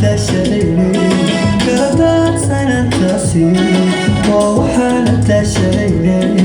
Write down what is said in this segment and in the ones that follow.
تشعري كربات سنة تصير وحالة تشعري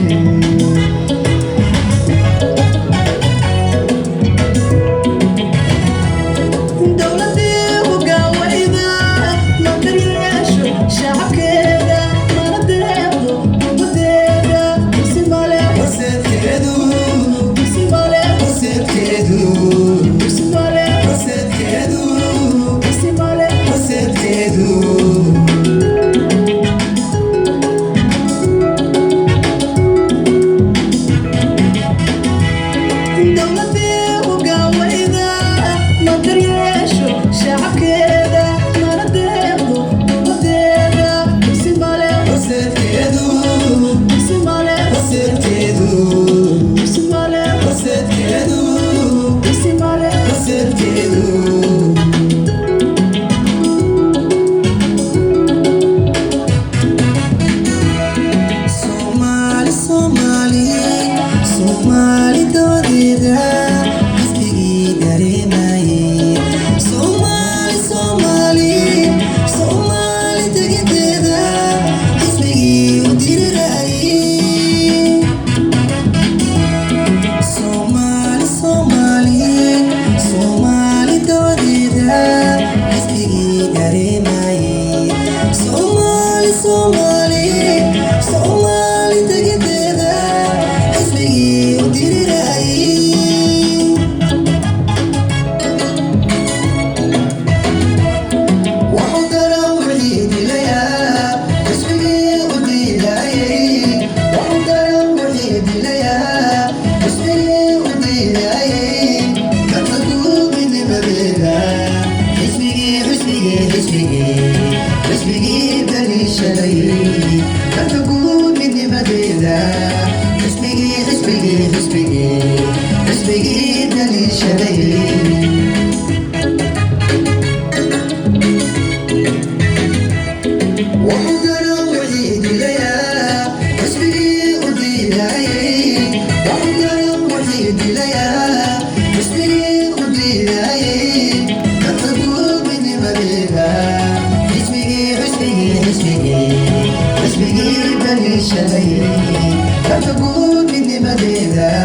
لا تقول مني مدينة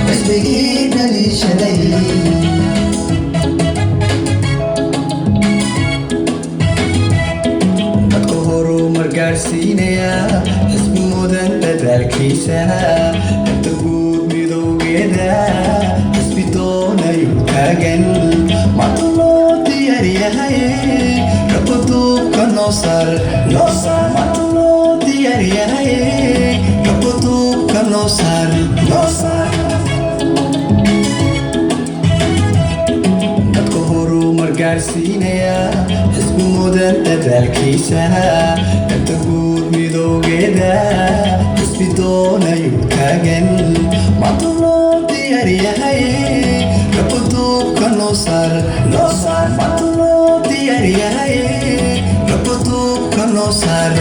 حسبي دلي شلي dadku horumar gaarsiinaya xisbi mudan dadaalkiisa inta guud midowgeeda xisbi doonayu taagan maanta loo diyaar yahay kabuduubka noo saar maanta loo diyaar yahay kabuduubka noo saar dadku horumar gaarsiinaya xisbi mudan dadaalkiisa inta guud midowgeeda xisbi doonayu taagan maanta loo diyaar yahay kabuduubka noo saar maanta loo diyaar yahay kabuduubka noo saar